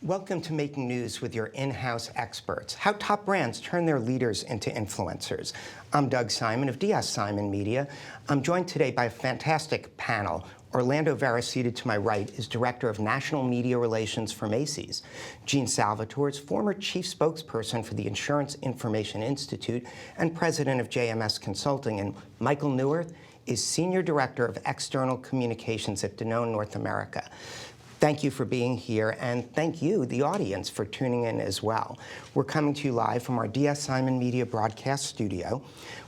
Welcome to Making News with your in-house experts, how top brands turn their leaders into influencers. I'm Doug Simon of DS Simon Media. I'm joined today by a fantastic panel. Orlando Vera, seated to my right, is Director of National Media Relations for Macy's. Jean Salvatore is former Chief Spokesperson for the Insurance Information Institute and President of JMS Consulting. And Michael Neuwirth is Senior Director of External Communications at Danone North America. Thank you for being here, and thank you, the audience, for tuning in as well. We're coming to you live from our DS Simon Media broadcast studio.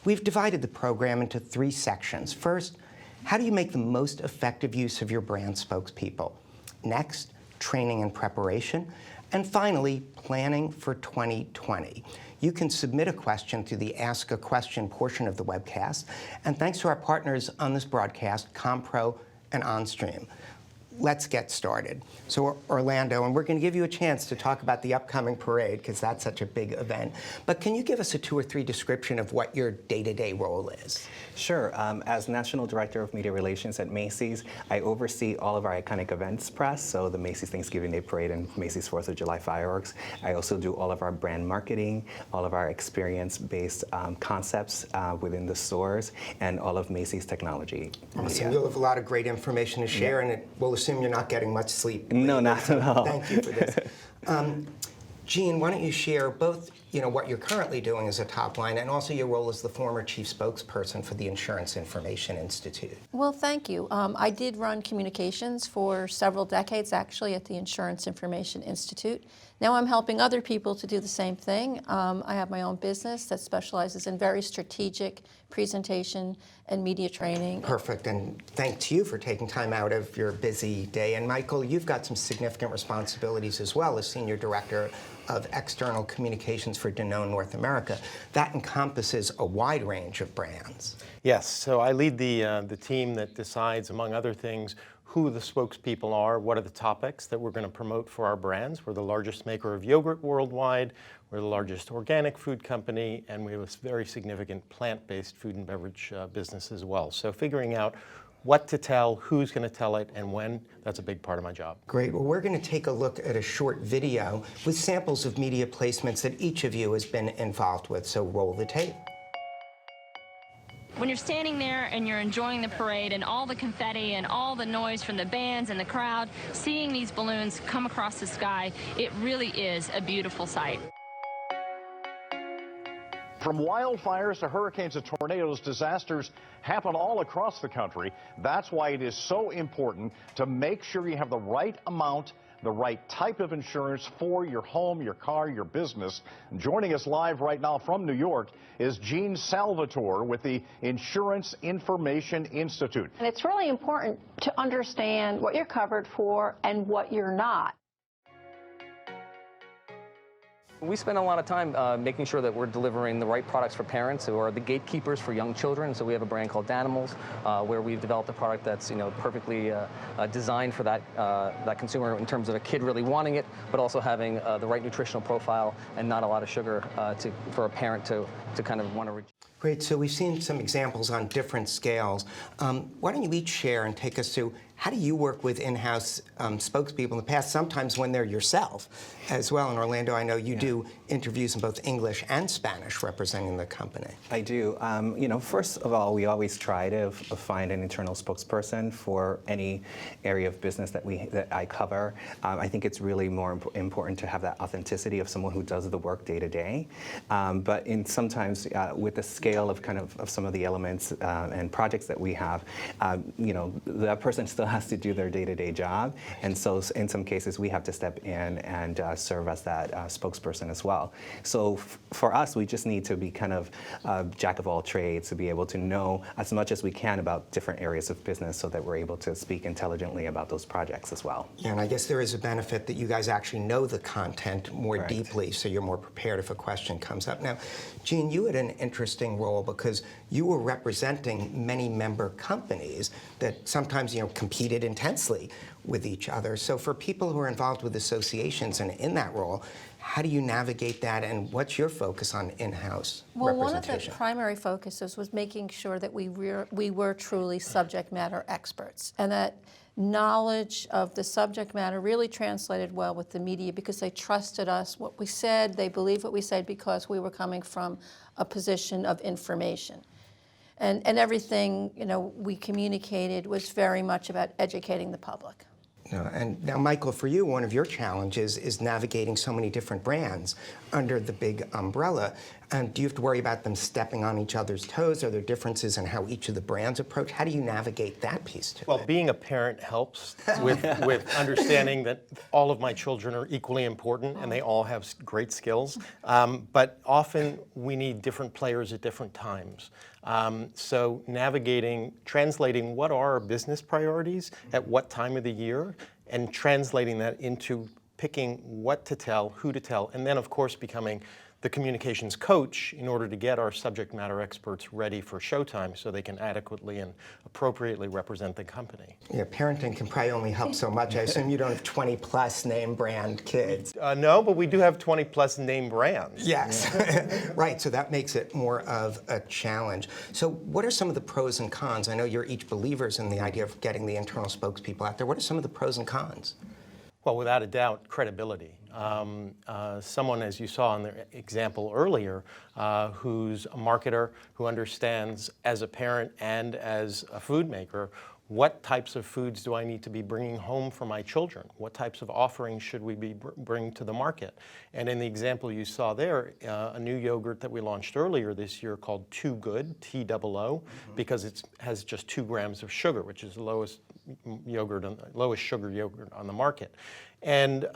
We've divided the program into three sections. First, how do you make the most effective use of your brand spokespeople? Next, training and preparation. And finally, planning for 2020. You can submit a question through the Ask a Question portion of the webcast. And thanks to our partners on this broadcast, Compro and OnStream. Let's get started. So Orlando, and we're going to give you a chance to talk about the upcoming parade because that's such a big event. But can you give us a 2 or 3 description of what your day-to-day role is? Sure. As National Director of Media Relations at Macy's, I oversee all of our iconic events press, so the Macy's Thanksgiving Day Parade and Macy's 4th of July fireworks. I also do all of our brand marketing, all of our experience-based concepts within the stores, and all of Macy's technology. Awesome. You'll have a lot of great information to share, and we'll assume you're not getting much sleep. No, not at all. Thank you for this. Jean, why don't you share both what you're currently doing as a top line and also your role as the former chief spokesperson for the Insurance Information Institute? Well, thank you. I did run communications for several decades, actually, at the Insurance Information Institute. Now I'm helping other people to do the same thing. I have my own business that specializes in very strategic presentation and media training. Perfect, and thanks to you for taking time out of your busy day. And Michael, you've got some significant responsibilities as well as Senior Director of External Communications for Danone North America. That encompasses a wide range of brands. Yes, so I lead the team that decides, among other things, who the spokespeople are, what are the topics that we're going to promote for our brands. We're the largest maker of yogurt worldwide, we're the largest organic food company, and we have a very significant plant-based food and beverage business as well. So figuring out what to tell, who's going to tell it, and when, that's a big part of my job. Great. Well, we're going to take a look at a short video with samples of media placements that each of you has been involved with, so roll the tape. When you're standing there and you're enjoying the parade and all the confetti and all the noise from the bands and the crowd, seeing these balloons come across the sky, it really is a beautiful sight. From wildfires to hurricanes to tornadoes, disasters happen all across the country. That's why it is so important to make sure you have the right amount, the right type of insurance for your home, your car, your business. Joining us live right now from New York is Jean Salvatore with the Insurance Information Institute. And it's really important to understand what you're covered for and what you're not. We spend a lot of time making sure that we're delivering the right products for parents who are the gatekeepers for young children. So we have a brand called Danimals, where we've developed a product that's perfectly designed for that consumer in terms of a kid really wanting it, but also having the right nutritional profile and not a lot of sugar for a parent to kind of want to reach. Great. So we've seen some examples on different scales. Why don't you each share and take us through how do you work with in-house spokespeople in the past, sometimes when they're yourself as well? In Orlando, I know you do interviews in both English and Spanish representing the company. I do. First of all, we always try to find an internal spokesperson for any area of business that I cover. I think it's really more important to have that authenticity of someone who does the work day to day. But sometimes with the scale of some of the elements and projects that we have, that person still has to do their day-to-day job, and so in some cases we have to step in and serve as that spokesperson as well. So for us, we just need to be kind of jack of all trades to be able to know as much as we can about different areas of business so that we're able to speak intelligently about those projects as well. Yeah, and I guess there is a benefit that you guys actually know the content more Right. deeply, so you're more prepared if a question comes up. Now, Jean, you had an interesting role because you were representing many member companies that sometimes competed intensely with each other. So for people who are involved with associations and in that role, how do you navigate that, and what's your focus on in-house Well, one of representation? the primary focuses was making sure that we were truly subject matter experts, and that knowledge of the subject matter really translated well with the media because they trusted us, what we said, they believed what we said because we were coming from a position of information. And everything, we communicated was very much about educating the public. And now, Michael, for you, one of your challenges is navigating so many different brands under the big umbrella. Do you have to worry about them stepping on each other's toes? Are there differences in how each of the brands approach? How do you navigate that piece to it? Well, being a parent helps with understanding that all of my children are equally important and they all have great skills. But often we need different players at different times. So translating what are our business priorities at what time of the year, and translating that into picking what to tell, who to tell, and then of course becoming the communications coach in order to get our subject matter experts ready for showtime so they can adequately and appropriately represent the company. Yeah, parenting can probably only help so much. I assume you don't have 20-plus name brand kids. No, but we do have 20-plus name brands. Yes, right, so that makes it more of a challenge. So what are some of the pros and cons? I know you're each believers in the idea of getting the internal spokespeople out there. What are some of the pros and cons? Well, without a doubt, credibility. Someone, as you saw in the example earlier, who's a marketer, who understands as a parent and as a food maker, what types of foods do I need to be bringing home for my children? What types of offerings should we be bringing to the market? And in the example you saw there, a new yogurt that we launched earlier this year called Too Good, T-O-O, because it has just 2 grams of sugar, which is the lowest sugar yogurt on the market. And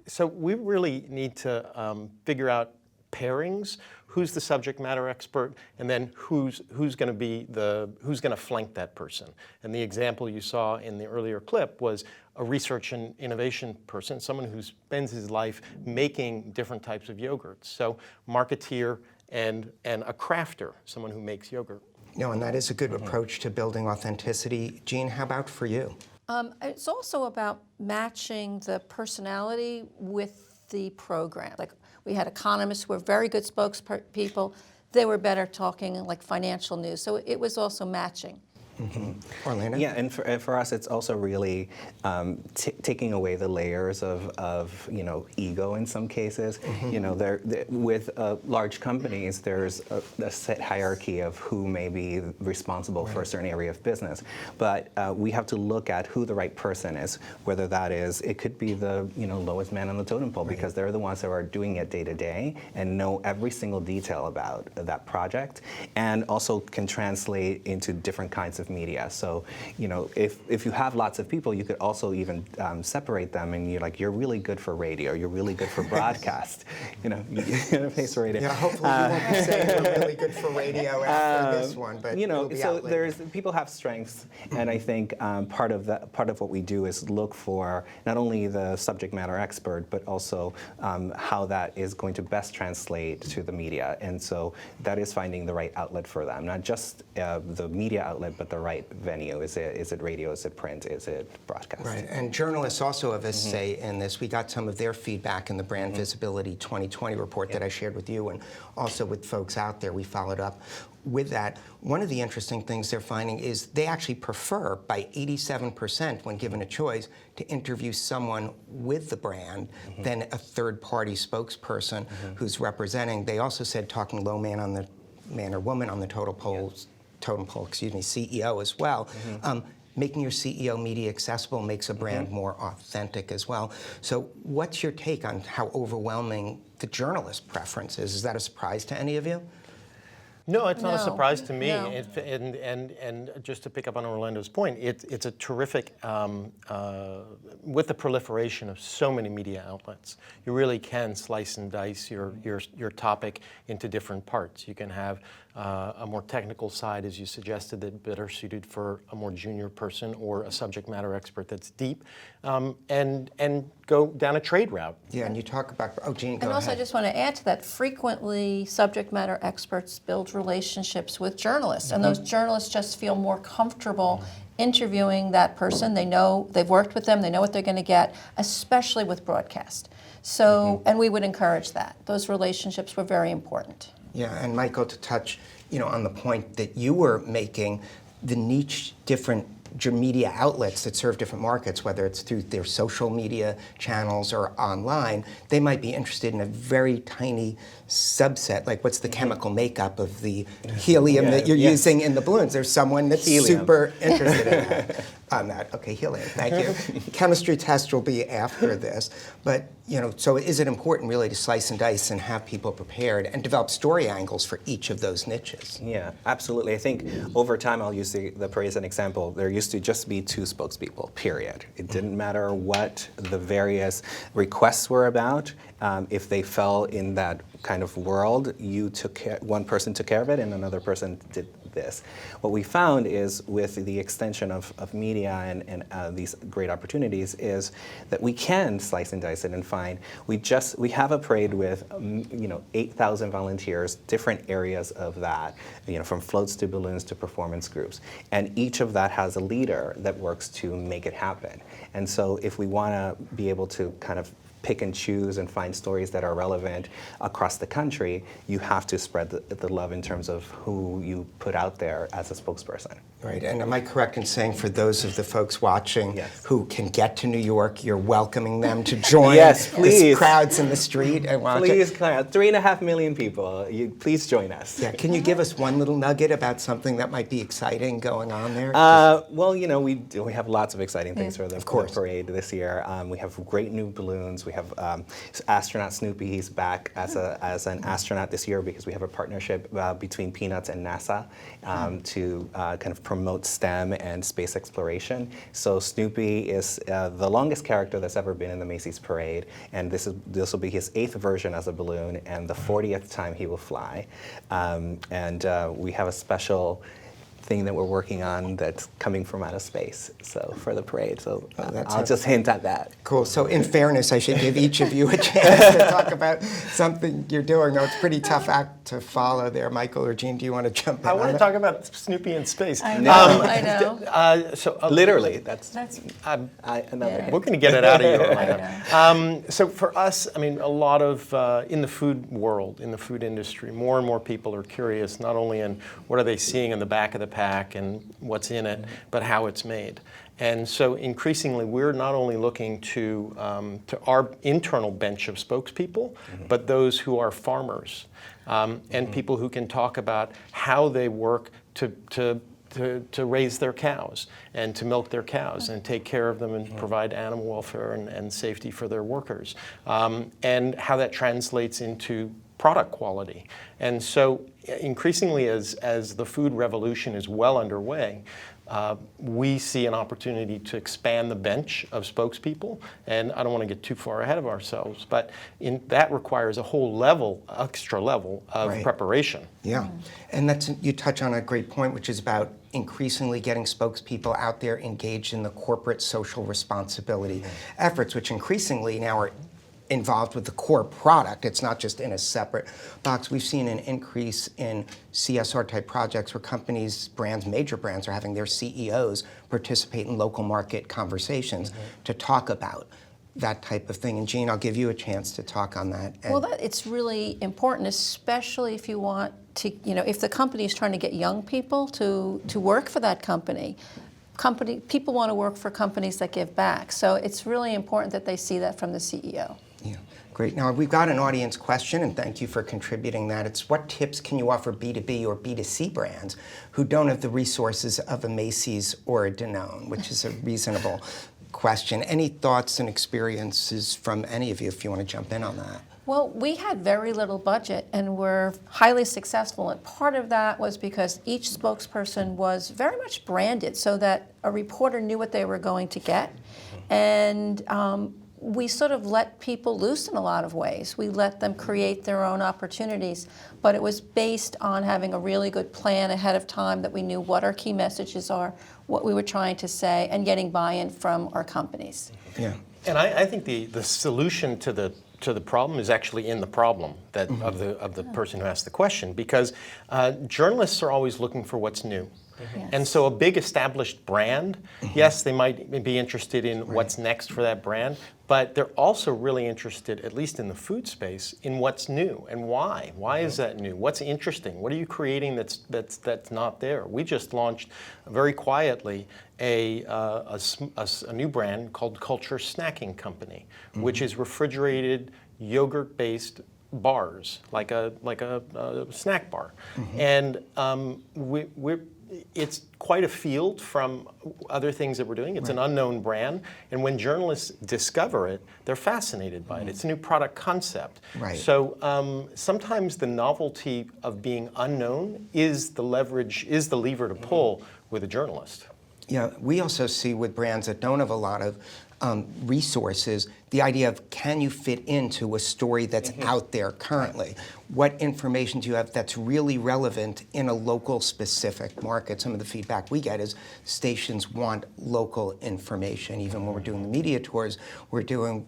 so we really need to figure out pairings, who's the subject matter expert, and then who's going to flank that person. And the example you saw in the earlier clip was a research and innovation person, someone who spends his life making different types of yogurts. So marketeer and a crafter, someone who makes yogurt. No, and that is a good approach to building authenticity. Jean, how about for you? It's also about matching the personality with the program. Like, we had economists who were very good spokespeople. They were better talking like financial news. So it was also matching. Orlando? Yeah, and for us, it's also really taking away the layers of ego in some cases. With large companies, there's a set hierarchy of who may be responsible for a certain area of business. But we have to look at who the right person is, whether that is, it could be the lowest man on the totem pole, because they're the ones that are doing it day to day and know every single detail about that project, and also can translate into different kinds of media. So, if you have lots of people, you could also even separate them, and you're really good for radio, you're really good for broadcast, interface radio. Yeah, hopefully you won't be saying you're really good for radio after this one, but so people have strengths, and I think part of what we do is look for not only the subject matter expert, but also how that is going to best translate to the media, and so that is finding the right outlet for them, not just the media outlet, but the right venue. Is it radio? Is it print? Is it broadcast? Right, and journalists also have a say in this. We got some of their feedback in the Brand Visibility 2020 report that I shared with you, and also with folks out there. We followed up with that. One of the interesting things they're finding is they actually prefer, by 87% when given a choice, to interview someone with the brand than a third-party spokesperson who's representing. They also said talking low man or woman on the totem pole, CEO as well. Making your CEO media accessible makes a brand more authentic as well. So what's your take on how overwhelming the journalist preference is? Is that a surprise to any of you? No, it's not a surprise to me. No. And just to pick up on Orlando's point, it's a terrific, with the proliferation of so many media outlets, you really can slice and dice your topic into different parts. You can have a more technical side, as you suggested, that better suited for a more junior person or a subject matter expert that's deep, and go down a trade route. Yeah, and you talk about, Jean, go And also, ahead. I just want to add to that, frequently subject matter experts build relationships with journalists, and those journalists just feel more comfortable interviewing that person. They know, they've worked with them, they know what they're going to get, especially with broadcast. So, and we would encourage that. Those relationships were very important. Yeah, and Michael, to touch, on the point that you were making, the niche different media outlets that serve different markets, whether it's through their social media channels or online, they might be interested in a very tiny subset, like what's the chemical makeup of the helium that you're using in the balloons. There's someone that's super interested in that. On that. Okay, helium, thank you. Chemistry test will be after this. But, so is it important really to slice and dice and have people prepared and develop story angles for each of those niches? Yeah, absolutely. I think over time, I'll use the parade as an example. There used to just be 2 spokespeople, period. It didn't matter what the various requests were about. If they fell in that kind of world, one person took care of it and another person did this. What we found is with the extension of media and these great opportunities is that we can slice and dice it and find, we have a parade with 8,000 volunteers, different areas of that, from floats to balloons to performance groups. And each of that has a leader that works to make it happen. And so if we want to be able to kind of pick and choose and find stories that are relevant across the country, you have to spread the love in terms of who you put out there as a spokesperson. Right, and am I correct in saying for those of the folks watching who can get to New York, you're welcoming them to join the crowds in the street and watch Please, 3.5 million people. Please join us. Yeah, can you give us one little nugget about something that might be exciting going on there? Well, we have lots of exciting things for the parade this year. We have great new balloons. We have astronaut Snoopy. He's back as an astronaut this year because we have a partnership between Peanuts and NASA to kind of promote STEM and space exploration. So Snoopy is the longest character that's ever been in the Macy's parade, and this will be his 8th version as a balloon and the 40th time he will fly. We have a special thing that we're working on that's coming from outer space, so for the parade. So I'll just hint at that. Cool. So in fairness, I should give each of you a chance to talk about something you're doing. No, it's a pretty tough act to follow there. Michael or Jean, do you want to jump in? I want to talk about Snoopy in space. I know. Literally, that's another. We're going to get it out of you. So for us, I mean, a lot of in the food world, in the food industry, more and more people are curious not only in what are they seeing in the back of the pack and what's in it, but how it's made. And so increasingly, we're not only looking to our internal bench of spokespeople, but those who are farmers and people who can talk about how they work to raise their cows and to milk their cows and take care of them and provide animal welfare and safety for their workers, and how that translates into product quality. And so increasingly, as the food revolution is well underway, we see an opportunity to expand the bench of spokespeople. And I don't want to get too far ahead of ourselves, but that requires a whole extra level of preparation. Yeah, and you touch on a great point, which is about increasingly getting spokespeople out there engaged in the corporate social responsibility efforts, which increasingly now are involved with the core product. It's not just in a separate box. We've seen an increase in CSR type projects where companies, major brands are having their CEOs participate in local market conversations to talk about that type of thing. And Jean, I'll give you a chance to talk on that. Well, it's really important, especially if you want to, if the company is trying to get young people to work for that company. People want to work for companies that give back. So it's really important that they see that from the CEO. Yeah, great. Now, we've got an audience question, and thank you for contributing that. It's what tips can you offer B2B or B2C brands who don't have the resources of a Macy's or a Danone, which is a reasonable question. Any thoughts and experiences from any of you, if you want to jump in on that? Well, we had very little budget and were highly successful. And part of that was because each spokesperson was very much branded so that a reporter knew what they were going to get. And we sort of let people loose in a lot of ways. We let them create their own opportunities, but it was based on having a really good plan ahead of time that we knew what our key messages are, what we were trying to say, and getting buy-in from our companies. Yeah. And I think the solution to the problem is actually in the problem of the person who asked the question, because journalists are always looking for what's new. And so a big established brand, yes, they might be interested in what's next for that brand, but they're also really interested, at least in the food space, in what's new and why. Why is that new? What's interesting? What are you creating that's not there? We just launched very quietly a new brand called Culture Snacking Company, which is refrigerated yogurt-based bars, like a snack bar, and it's quite a field from other things that we're doing. It's an unknown brand, and when journalists discover it, they're fascinated by it. It's a new product concept. Right. So sometimes the novelty of being unknown is the lever to pull with a journalist. Yeah, we also see with brands that don't have a lot of resources, the idea of can you fit into a story that's out there currently? What information do you have that's really relevant in a local specific market? Some of the feedback we get is stations want local information. Even when we're doing the media tours, we're doing,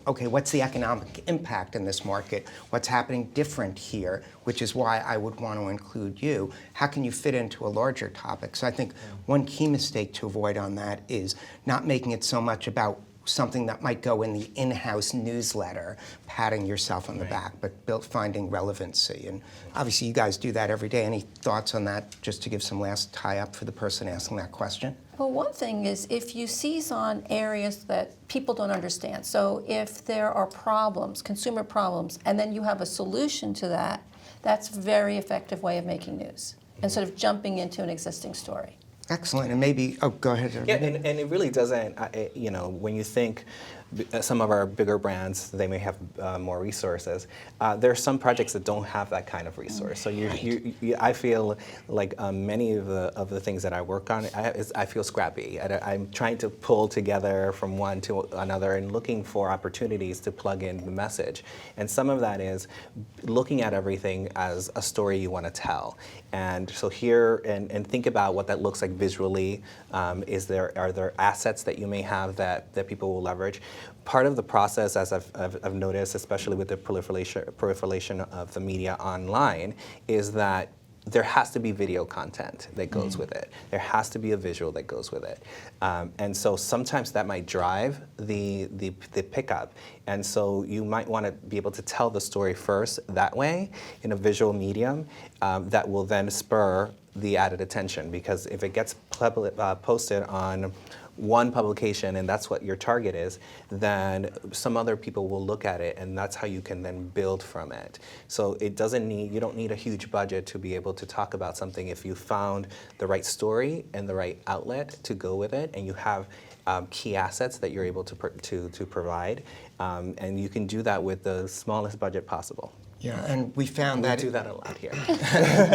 okay, what's the economic impact in this market? What's happening different here? Which is why I would want to include you. How can you fit into a larger topic? So I think one key mistake to avoid on that is not making it so much about something that might go in the in-house newsletter, patting yourself on the back, but finding relevancy. And obviously you guys do that every day. Any thoughts on that, just to give some last tie-up for the person asking that question? Well, one thing is if you seize on areas that people don't understand. So if there are problems, consumer problems, and then you have a solution to that, that's a very effective way of making news, instead of jumping into an existing story. Excellent, and maybe, go ahead. Yeah, and it really doesn't, when you think some of our bigger brands, they may have more resources. There are some projects that don't have that kind of resource. So I feel like many of the things that I work on, I feel scrappy. I'm trying to pull together from one to another and looking for opportunities to plug in the message. And some of that is looking at everything as a story you want to tell. And so here, and think about what that looks like visually. Are there assets that you may have that people will leverage? Part of the process, as I've noticed, especially with the proliferation of the media online, is that there has to be video content that goes with it. There has to be a visual that goes with it. And so sometimes that might drive the pickup. And so you might want to be able to tell the story first that way in a visual medium that will then spur the added attention. Because if it gets posted on one publication and that's what your target is, then some other people will look at it, and that's how you can then build from it. So you don't need a huge budget to be able to talk about something if you found the right story and the right outlet to go with it, and you have key assets that you're able to provide, and you can do that with the smallest budget possible. Yeah, and we found that we do that a lot here.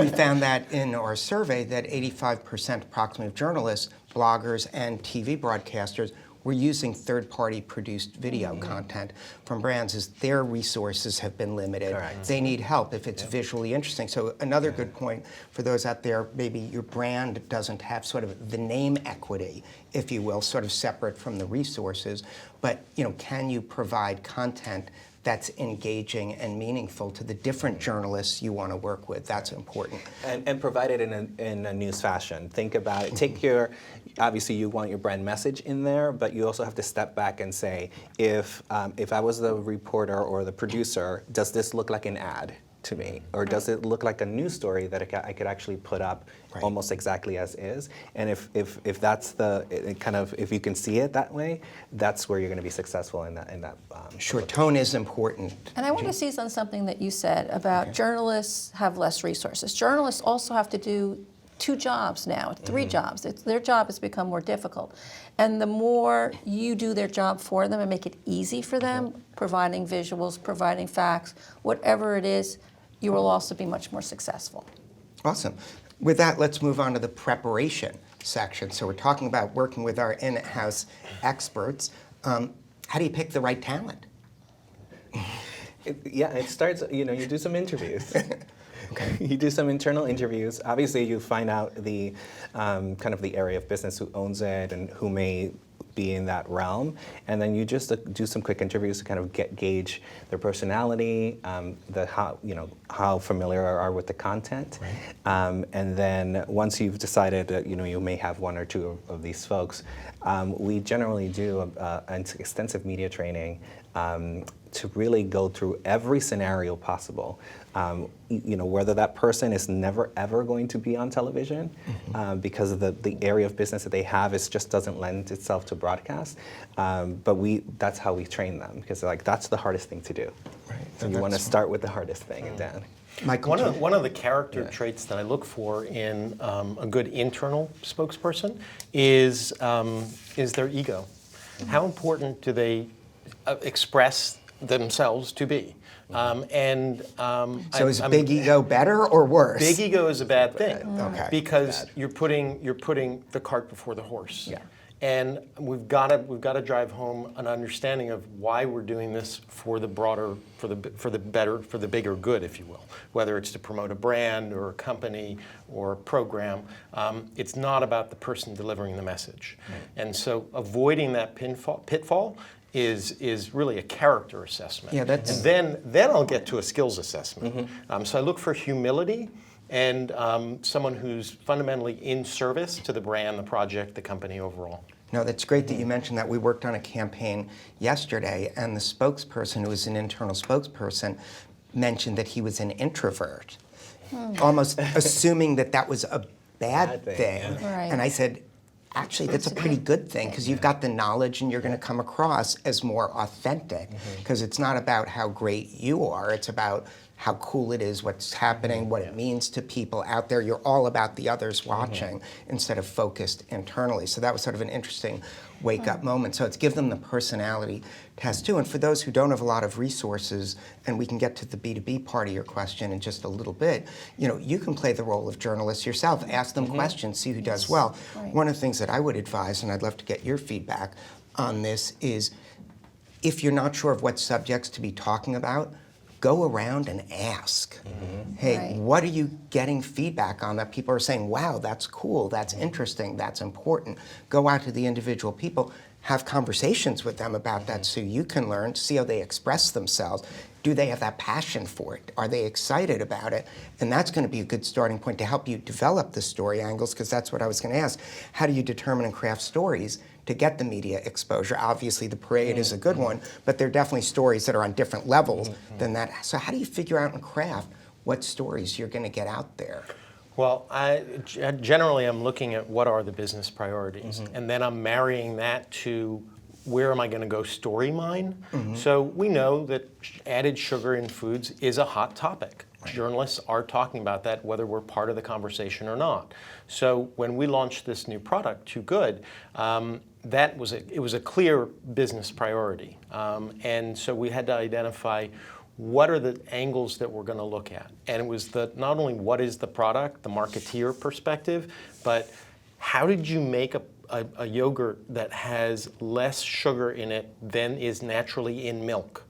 we found that in our survey that 85% approximately of journalists, bloggers, and TV broadcasters were using third-party produced video content from brands as their resources have been limited. Correct. They need help if it's visually interesting. So another good point for those out there, maybe your brand doesn't have sort of the name equity, if you will, sort of separate from the resources, but can you provide content that's engaging and meaningful to the different journalists you want to work with? That's important. And provide it in a news fashion. Think about it. Obviously you want your brand message in there, but you also have to step back and say, if I was the reporter or the producer, does this look like an ad to me? Or does it look like a news story that I could actually put up almost exactly as is? And if that's if you can see it that way, that's where you're going to be successful in that. Sure, tone is important. And I want to seize on something that you said about journalists have less resources. Journalists also have to do 2 jobs now, 3 jobs. Their job has become more difficult. And the more you do their job for them and make it easy for them, providing visuals, providing facts, whatever it is, you will also be much more successful. Awesome. With that, let's move on to the preparation section. So we're talking about working with our in-house experts. How do you pick the right talent? It starts, you do some interviews. You do some internal interviews. Obviously, you find out the kind of the area of business who owns it and who may be in that realm, and then you just do some quick interviews to kind of gauge their personality, how familiar are with the content, and then once you've decided that you may have one or two of these folks, we generally do an extensive media training to really go through every scenario possible. Whether that person is never ever going to be on television because of the area of business that they have just doesn't lend itself to broadcast. But that's how we train them, because that's the hardest thing to do. Right. So you want to start with the hardest thing, and then. Michael, one of the character traits that I look for in a good internal spokesperson is their ego. How important do they express themselves to be? So is big ego better or worse? Big ego is a bad thing, because bad. you're putting the cart before the horse. Yeah. And we've got to drive home an understanding of why we're doing this for the broader, for the bigger good, if you will. Whether it's to promote a brand or a company or a program, it's not about the person delivering the message. Right. And so avoiding that pitfall is really a character assessment. Yeah, that's. And then I'll get to a skills assessment. So I look for humility and someone who's fundamentally in service to the brand, the project, the company overall. No, that's great that you mentioned that. We worked on a campaign yesterday, and the spokesperson, who was an internal spokesperson, mentioned that he was an introvert, almost assuming that was a bad thing. Right. And I said, actually, that's a pretty good thing, because you've got the knowledge and you're going to come across as more authentic, because it's not about how great you are, it's about how cool it is, what's happening, what it means to people out there. You're all about the others watching instead of focused internally. So that was sort of an interesting wake-up moment. So it's give them the personality test too. And for those who don't have a lot of resources, and we can get to the B2B part of your question in just a little bit, you can play the role of journalist yourself. Ask them questions, see who does well. Right. One of the things that I would advise, and I'd love to get your feedback on this, is if you're not sure of what subjects to be talking about, go around and ask. Hey, what are you getting feedback on that people are saying, wow, that's cool, that's interesting, that's important? Go out to the individual people, have conversations with them about that so you can learn, see how they express themselves. Do they have that passion for it? Are they excited about it? And that's going to be a good starting point to help you develop the story angles, because that's what I was going to ask. How do you determine and craft stories to get the media exposure? Obviously, the parade is a good one, but there are definitely stories that are on different levels than that. So how do you figure out and craft what stories you're going to get out there? Well, generally I'm looking at what are the business priorities, and then I'm marrying that to where am I going to go story mine? So we know that added sugar in foods is a hot topic. Journalists are talking about that, whether we're part of the conversation or not. So when we launched this new product, Too Good, it was a clear business priority. And so we had to identify what are the angles that we're going to look at. And it was not only what is the product, the marketeer perspective, but how did you make a yogurt that has less sugar in it than is naturally in milk?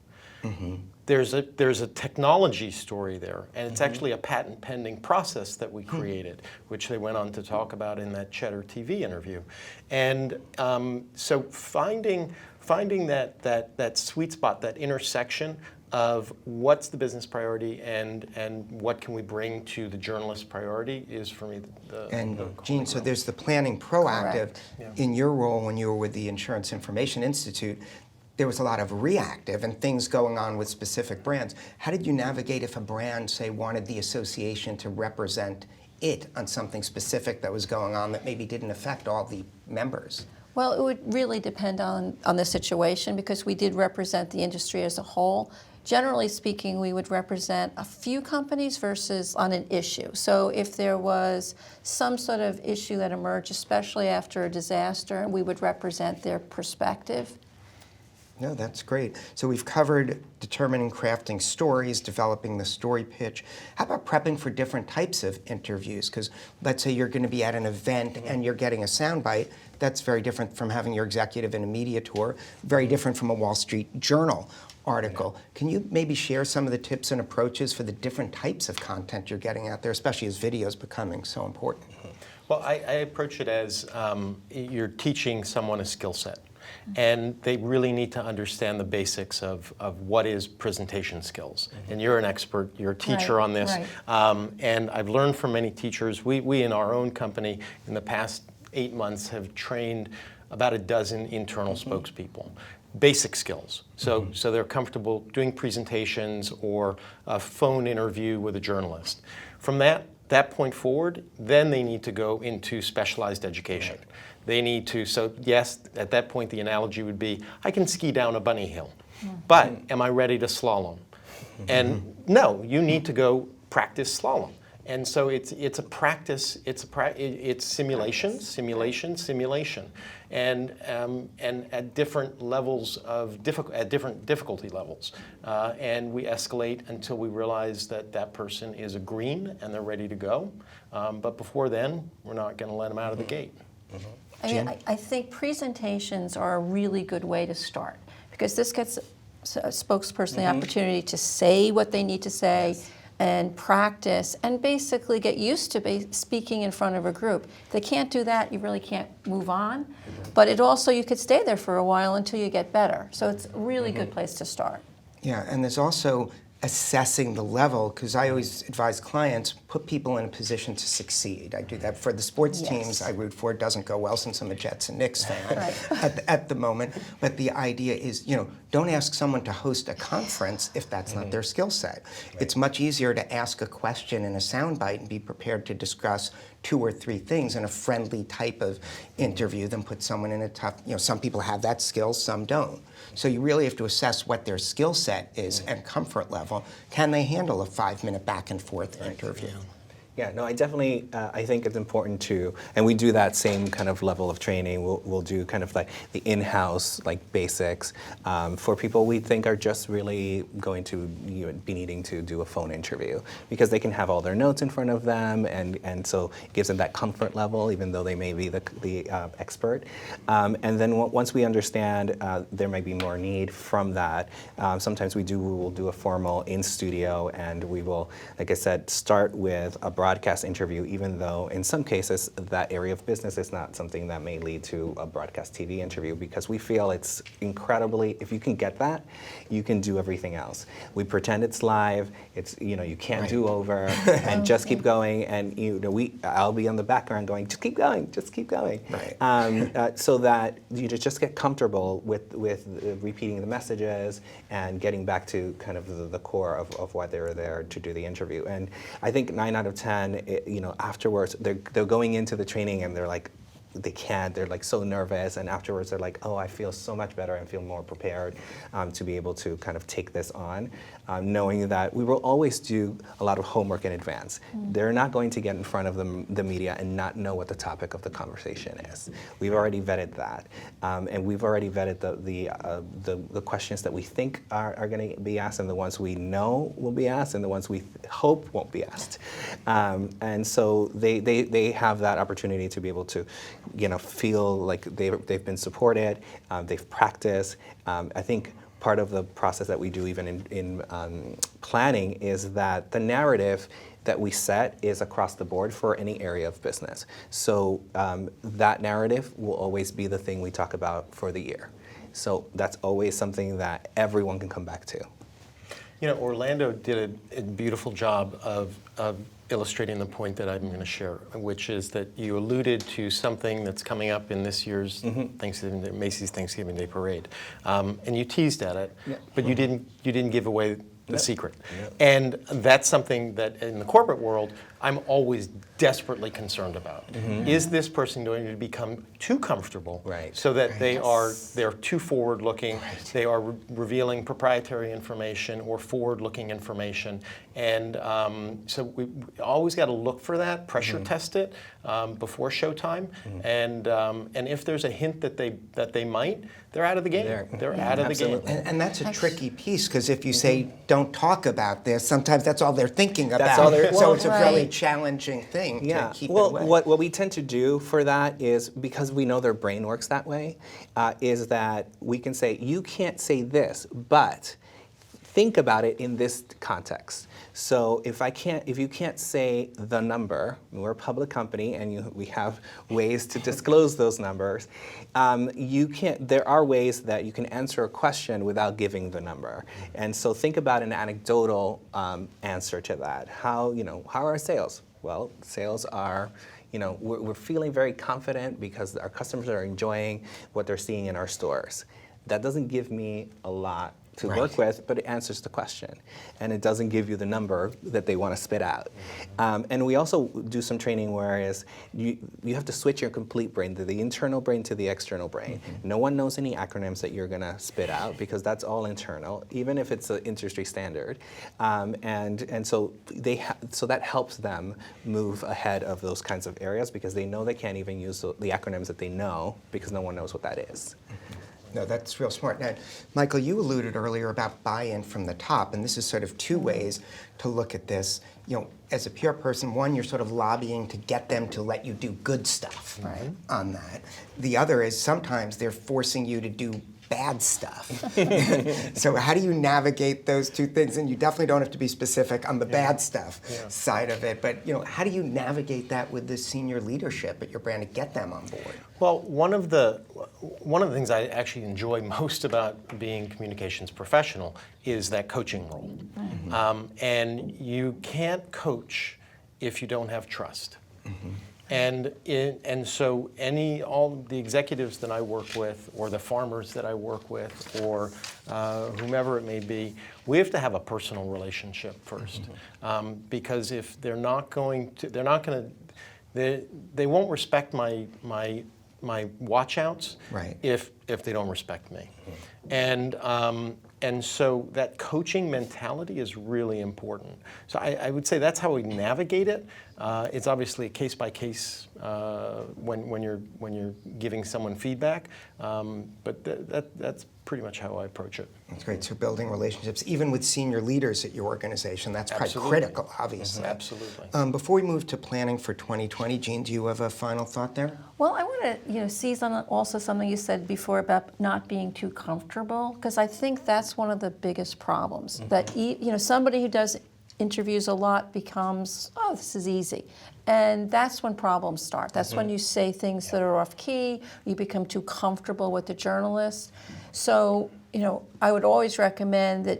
There's a technology story there, and it's actually a patent pending process that we created, which they went on to talk about in that Cheddar TV interview. And so finding that sweet spot, that intersection of what's the business priority and what can we bring to the journalist priority is for me the Gene, so there's the planning proactive. In your role when you were with the Insurance Information Institute, there was a lot of reactive and things going on with specific brands. How did you navigate if a brand, say, wanted the association to represent it on something specific that was going on that maybe didn't affect all the members? Well, it would really depend on the situation, because we did represent the industry as a whole. Generally speaking, we would represent a few companies versus on an issue. So if there was some sort of issue that emerged, especially after a disaster, we would represent their perspective. No, that's great. So we've covered determining, crafting stories, developing the story pitch. How about prepping for different types of interviews? Because let's say you're going to be at an event and you're getting a soundbite. That's very different from having your executive in a media tour, very different from a Wall Street Journal article. Can you maybe share some of the tips and approaches for the different types of content you're getting out there, especially as video is becoming so important? Well, I approach it as you're teaching someone a skill set. And they really need to understand the basics of what is presentation skills. And you're an expert, you're a teacher on this. And I've learned from many teachers. We in our own company in the past 8 months have trained about a dozen internal spokespeople. Basic skills. So they're comfortable doing presentations or a phone interview with a journalist. From that point forward, then they need to go into specialized education. They need to, so yes, at that point the analogy would be, I can ski down a bunny hill, but am I ready to slalom? And no, you need to go practice slalom. And so it's a practice, it's simulation, and at different levels of different difficulty levels, and we escalate until we realize that person is a green and they're ready to go. But before then, we're not going to let them out of the gate. I think presentations are a really good way to start, because this gets a spokesperson the opportunity to say what they need to say and practice and basically get used to speaking in front of a group. If they can't do that, you really can't move on. But it also, you could stay there for a while until you get better. So it's a really good place to start. Yeah, and there's also assessing the level, because I always advise clients, put people in a position to succeed. I do that for the sports teams I root for. It doesn't go well since I'm a Jets and Knicks fan at the moment. But the idea is, don't ask someone to host a conference if that's not their skill set. It's much easier to ask a question in a soundbite and be prepared to discuss 2 or 3 things in a friendly type of interview than put someone in a tough, some people have that skill, some don't. So you really have to assess what their skill set is and comfort level. Can they handle a 5-minute back and forth interview? Yeah, no, I definitely, I think it's important to, and we do that same kind of level of training. We'll do kind of like the in-house, like basics for people we think are just really going to be needing to do a phone interview, because they can have all their notes in front of them, and so it gives them that comfort level, even though they may be the expert. And then once we understand there might be more need from that, sometimes we will do a formal in-studio, and we will, like I said, start with a broadcast interview, even though in some cases that area of business is not something that may lead to a broadcast TV interview, because we feel it's incredibly, if you can get that, you can do everything else. We pretend it's live, it's, you can't do over, and just keep going, and I'll be on the background going, just keep going, so that you just get comfortable with repeating the messages and getting back to kind of the core of why they were there to do the interview. And I think 9 out of 10, afterwards, they're going into the training and they're like, they're like so nervous, and afterwards they're like, oh, I feel so much better and feel more prepared to be able to kind of take this on, knowing that we will always do a lot of homework in advance. They're not going to get in front of the media and not know what the topic of the conversation is. We've already vetted that, and we've already vetted the questions that we think are going to be asked, and the ones we know will be asked, and the ones we hope won't be asked. And so they have that opportunity to be able to feel like they've been supported, they've practiced. I think part of the process that we do even in planning is that the narrative that we set is across the board for any area of business. So that narrative will always be the thing we talk about for the year. So that's always something that everyone can come back to. Orlando did a beautiful job of illustrating the point that I'm going to share, which is that you alluded to something that's coming up in this year's Macy's Thanksgiving Day Parade, and you teased at it, but you didn't give away the secret. And that's something that in the corporate world I'm always desperately concerned about. Is this person going to become too comfortable so that they're too forward-looking, they are revealing proprietary information or forward-looking information, and so we always got to look for that, pressure test it before showtime, and if there's a hint that they might, they're out of the game. They're out of the game. And that's a tricky piece, because if you say, don't talk about this, sometimes that's all they're thinking about. That's all they're, so it's a really challenging thing to keep it away. What we tend to do for that is, because we know their brain works that way, is that we can say, you can't say this, but think about it in this context. So if you can't say the number, we're a public company and we have ways to disclose those numbers, there are ways that you can answer a question without giving the number. And so think about an anecdotal answer to that. How are our sales? Well, sales are, we're feeling very confident because our customers are enjoying what they're seeing in our stores. That doesn't give me a lot to work with, but it answers the question. And it doesn't give you the number that they want to spit out. And we also do some training whereas you have to switch your complete brain, the internal brain to the external brain. No one knows any acronyms that you're going to spit out because that's all internal, even if it's an industry standard. And so so that helps them move ahead of those kinds of areas because they know they can't even use the acronyms that they know because no one knows what that is. No, that's real smart. Now, Michael, you alluded earlier about buy-in from the top, and this is sort of two ways to look at this. As a PR person, one, you're sort of lobbying to get them to let you do good stuff on that. The other is sometimes they're forcing you to do bad stuff. So how do you navigate those two things? And you definitely don't have to be specific on the bad stuff side of it, but how do you navigate that with the senior leadership at your brand to get them on board? Well, one of the things I actually enjoy most about being a communications professional is that coaching role. And you can't coach if you don't have trust. And so all the executives that I work with, or the farmers that I work with, or whomever it may be, we have to have a personal relationship first, because if they won't respect my watch-outs if they don't respect me, and so that coaching mentality is really important. So I would say that's how we navigate it. It's obviously a case by case when you're giving someone feedback, but that's pretty much how I approach it. That's great. So building relationships, even with senior leaders at your organization, that's quite critical, obviously. Absolutely. Before we move to planning for 2020, Jean, do you have a final thought there? Well, I want to seize on also something you said before about not being too comfortable, because I think that's one of the biggest problems. That somebody who does interviews a lot becomes, oh, this is easy. And that's when problems start. That's when you say things that are off key, you become too comfortable with the journalist. So, I would always recommend that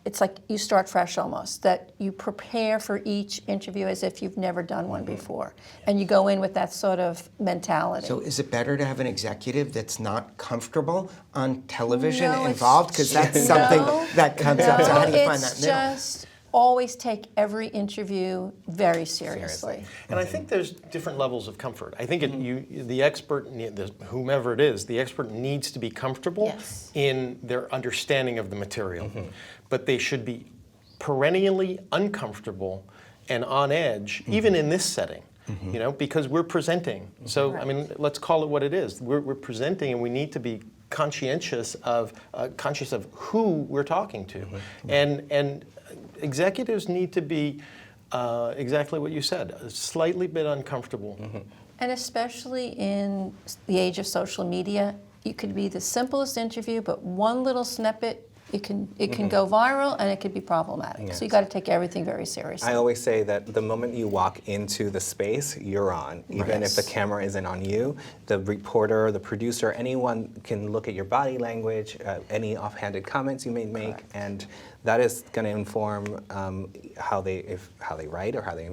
it's like you start fresh almost, that you prepare for each interview as if you've never done one before. And you go in with that sort of mentality. So is it better to have an executive that's not comfortable on television involved? Because that's something that comes up. So how do you find that middle? Just always take every interview very seriously. And I think there's different levels of comfort. I think the expert, whomever it is, the expert needs to be comfortable in their understanding of the material. But they should be perennially uncomfortable and on edge, even in this setting. Because we're presenting. So, I mean, let's call it what it is. We're presenting, and we need to be conscious of who we're talking to. And executives need to be exactly what you said, a slightly bit uncomfortable. And especially in the age of social media, it could be the simplest interview, but one little snippet, it can go viral and it could be problematic. So you got to take everything very seriously. I always say that the moment you walk into the space, you're on. Even if the camera isn't on you, the reporter, the producer, anyone can look at your body language, any offhanded comments you may make, and that is going to inform how they write or how they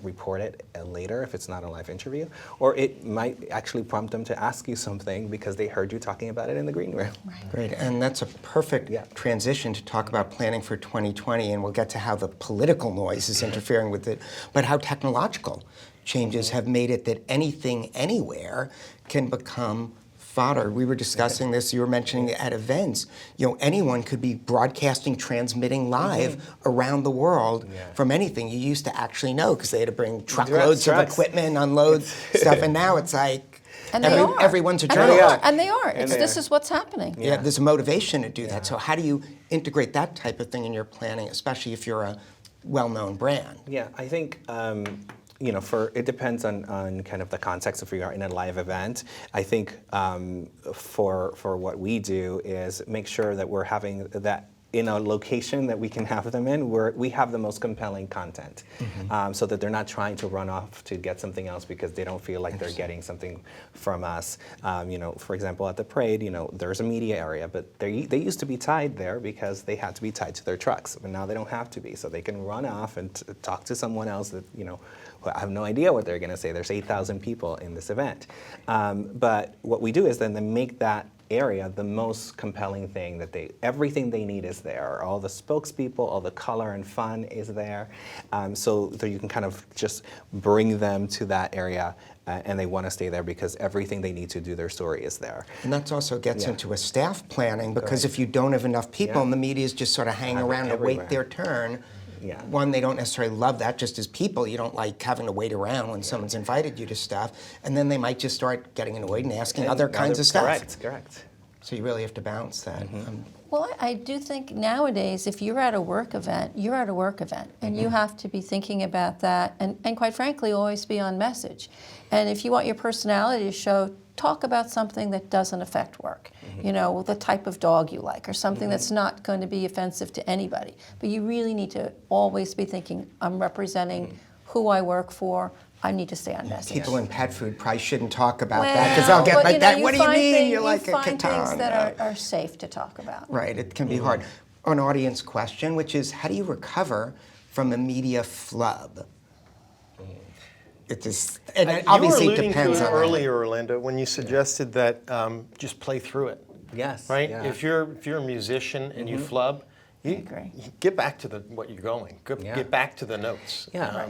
report it later if it's not a live interview. Or it might actually prompt them to ask you something because they heard you talking about it in the green room. Great, and that's a perfect transition to talk about planning for 2020, and we'll get to how the political noise is interfering with it, but how technological changes have made it that anything, anywhere can become fodder. We were discussing this, you were mentioning at events, anyone could be broadcasting, transmitting live around the world from anything. You used to actually know because they had to bring truckloads of equipment, unload stuff, and now it's like everyone's a journalist. And they are. This is what's happening. Yeah, there's a motivation to do that. So how do you integrate that type of thing in your planning, especially if you're a well-known brand? Yeah, I think it depends on kind of the context if we are in a live event. I think for what we do is make sure that we're having that in a location that we can have them in, where we have the most compelling content, so that they're not trying to run off to get something else because they don't feel like they're getting something from us. For example, at the parade, there's a media area, but they used to be tied there because they had to be tied to their trucks, but now they don't have to be, so they can run off and talk to someone else that, I have no idea what they're going to say. There's 8,000 people in this event. But what we do is then they make that area the most compelling thing, that everything they need is there. All the spokespeople, all the color and fun is there. So you can kind of just bring them to that area and they want to stay there because everything they need to do their story is there. And that also gets into a staff planning, because if you don't have enough people and the media's just sort of hang around to wait their turn, one, they don't necessarily love that. Just as people, you don't like having to wait around when someone's invited you to stuff, and then they might just start getting annoyed and asking other kinds of stuff. Correct. So you really have to balance that. Well, I do think nowadays, if you're at a work event, you're at a work event, and you have to be thinking about that, and quite frankly, always be on message. And if you want your personality to show, talk about something that doesn't affect work. The type of dog you like, or something that's not going to be offensive to anybody. But you really need to always be thinking, I'm representing who I work for. I need to stay on message. People in pet food probably shouldn't talk about that, because they'll get like that. What do you mean? You're like a find Catan. things that are safe to talk about. Right, it can be hard. An audience question, which is, how do you recover from a media flub? It obviously you were depends to it on earlier, Orlando, when you suggested that just play through it. Yes. Right. Yeah. If you're a musician and you flub, you get back to what you're going. Get back to the notes. Yeah.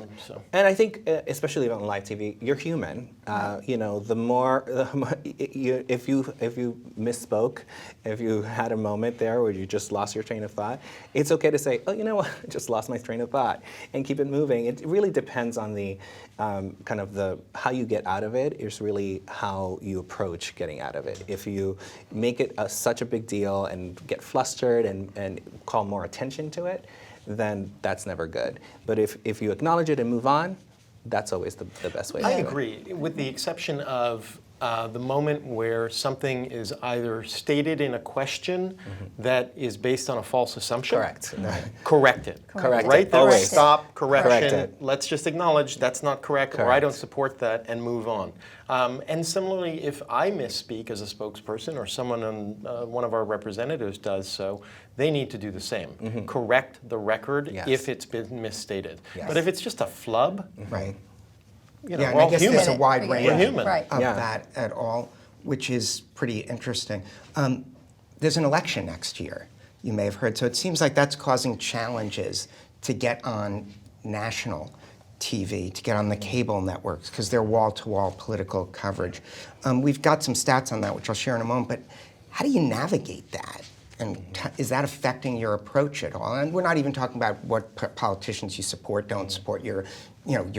And I think, especially on live TV, you're human. The more if you misspoke, if you had a moment there where you just lost your train of thought, it's okay to say, oh, you know what, I just lost my train of thought, and keep it moving. It really depends on the kind of how you get out of it. Is really how you approach getting out of it. If you make it such a big deal and get flustered and call more attention to it, then that's never good. But if you acknowledge it and move on, that's always the best way to do it. I agree, with the exception of the moment where something is either stated in a question that is based on a false assumption. Correct. Correct it. Correct Right it. there, Always. stop, correction. Correct it. Let's just acknowledge that's not correct, or I don't support that, and move on. And similarly, if I misspeak as a spokesperson, or someone on one of our representatives does so, they need to do the same. Correct the record if it's been misstated. But if it's just a flub, Right. we're And all I guess human. there's a wide range human. of that at all, which is pretty interesting. There's an election next year, you may have heard, so it seems like that's causing challenges to get on national TV, to get on the cable networks, because they're wall-to-wall political coverage. We've got some stats on that, which I'll share in a moment, but how do you navigate that? And is that affecting your approach at all? And we're not even talking about what politicians you support, don't support, your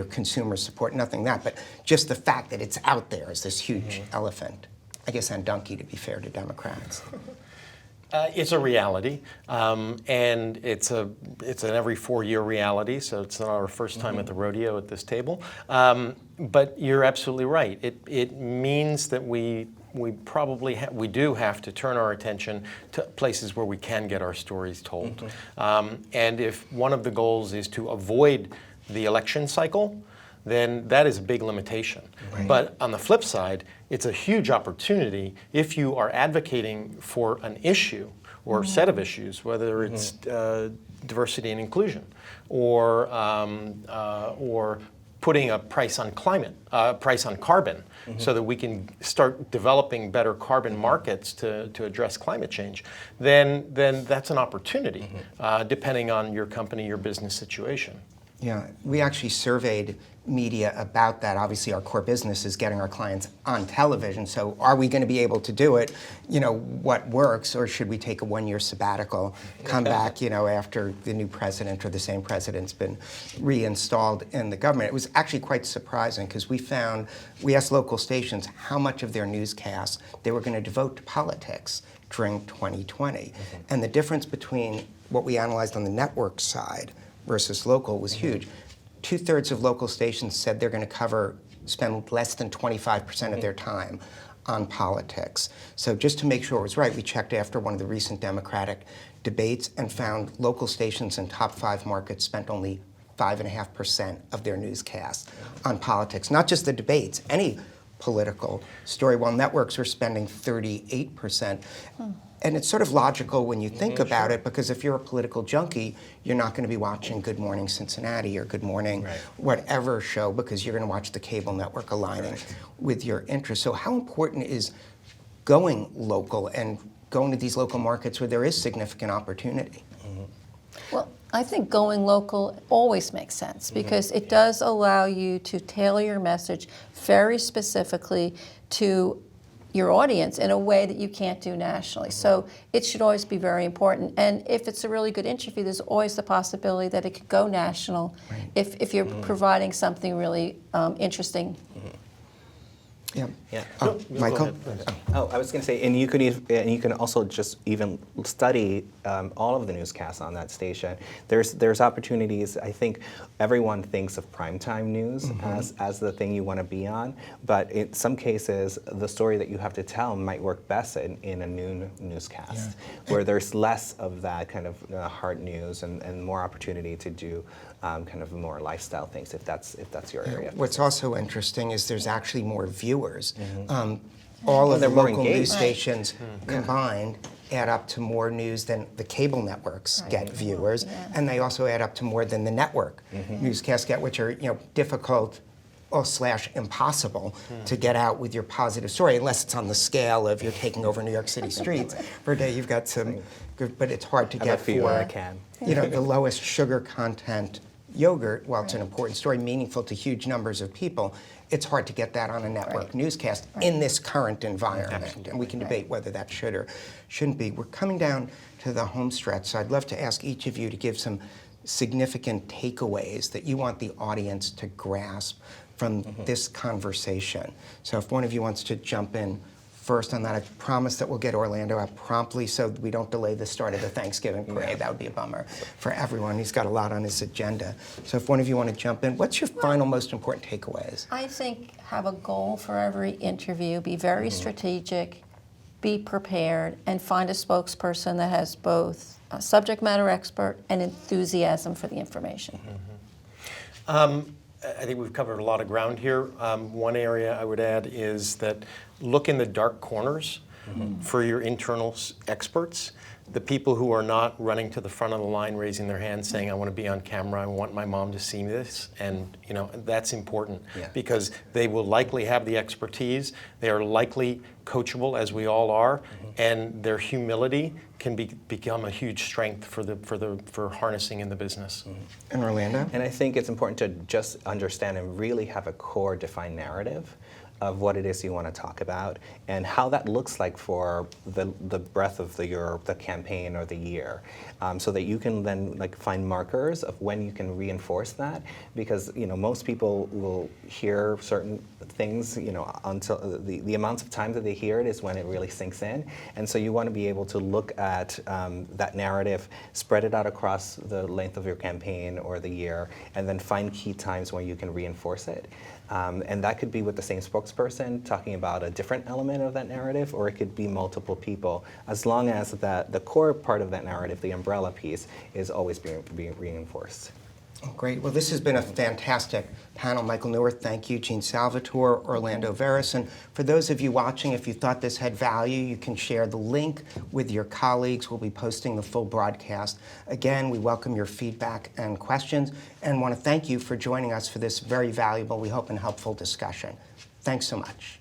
consumer support, nothing that, but just the fact that it's out there is this huge elephant. I guess on donkey, to be fair to Democrats. It's a reality, and it's an every 4-year reality, so it's not our first time at the rodeo at this table. But you're absolutely right. It means that we do have to turn our attention to places where we can get our stories told. And if one of the goals is to avoid the election cycle, then that is a big limitation. Right. But on the flip side, it's a huge opportunity if you are advocating for an issue or set of issues, whether it's diversity and inclusion, or putting a price on price on carbon, so that we can start developing better carbon markets to address climate change, then that's an opportunity, depending on your company, your business situation. Yeah, we actually surveyed media about that. Obviously, our core business is getting our clients on television. So are we going to be able to do it? What works, or should we take a one-year sabbatical, come back, after the new president or the same president's been reinstalled in the government? It was actually quite surprising because we asked local stations how much of their newscasts they were going to devote to politics during 2020. And the difference between what we analyzed on the network side versus local was huge. 2/3 of local stations said they're going to spend less than 25% of their time on politics. So just to make sure it was right, we checked after one of the recent Democratic debates and found local stations in top 5 markets spent only 5.5% of their newscasts on politics. Not just the debates, any political story, while networks were spending 38%. And it's sort of logical when you think about it, because if you're a political junkie, you're not going to be watching Good Morning Cincinnati or Good Morning whatever show, because you're going to watch the cable network aligning with your interests. So how important is going local and going to these local markets where there is significant opportunity? Well, I think going local always makes sense because it does allow you to tailor your message very specifically to your audience in a way that you can't do nationally. So it should always be very important. And if it's a really good interview, there's always the possibility that it could go national if you're providing something really interesting. Yeah. Michael? Oh, I was going to say, and you can also just even study all of the newscasts on that station. There's opportunities. I think everyone thinks of primetime news as the thing you want to be on, but in some cases, the story that you have to tell might work best in a noon newscast, where there's less of that kind of hard news and more opportunity to do kind of more lifestyle things, if that's your area. What's also interesting is there's actually more viewers. All of the local news stations combined add up to more news than the cable networks get viewers, and they also add up to more than the network newscasts get, which are difficult or / impossible to get out with your positive story, unless it's on the scale of you're taking over New York City streets for a day. You've got some good, but it's hard to get for the lowest sugar content yogurt. While it's an important story, meaningful to huge numbers of people, it's hard to get that on a network newscast in this current environment. And we can debate whether that should or shouldn't be. We're coming down to the home stretch, so I'd love to ask each of you to give some significant takeaways that you want the audience to grasp from this conversation. So if one of you wants to jump in first on that, I promise that we'll get Orlando out promptly so we don't delay the start of the Thanksgiving parade. That would be a bummer for everyone. He's got a lot on his agenda. So if one of you want to jump in, what's your final most important takeaways? I think have a goal for every interview, be very strategic, be prepared, and find a spokesperson that has both a subject matter expert and enthusiasm for the information. I think we've covered a lot of ground here. One area I would add is that look in the dark corners for your internal experts, the people who are not running to the front of the line, raising their hand, saying, I want to be on camera, I want my mom to see this. And that's important because they will likely have the expertise. They are likely coachable, as we all are, and their humility can become a huge strength for harnessing in the business. And Orlando? And I think it's important to just understand and really have a core defined narrative of what it is you want to talk about and how that looks like for the breadth of the campaign or the year, so that you can then find markers of when you can reinforce that, because most people will hear certain things until the amounts of time that they hear it is when it really sinks in, and so you want to be able to look at that narrative, spread it out across the length of your campaign or the year, and then find key times when you can reinforce it. And that could be with the same spokesperson talking about a different element of that narrative, or it could be multiple people, as long as the core part of that narrative, the umbrella piece, is always being reinforced. Great. Well, this has been a fantastic panel. Michael Neuwirth, thank you. Gene Salvatore, Orlando Veras. And for those of you watching, if you thought this had value, you can share the link with your colleagues. We'll be posting the full broadcast. Again, we welcome your feedback and questions and want to thank you for joining us for this very valuable, we hope, and helpful discussion. Thanks so much.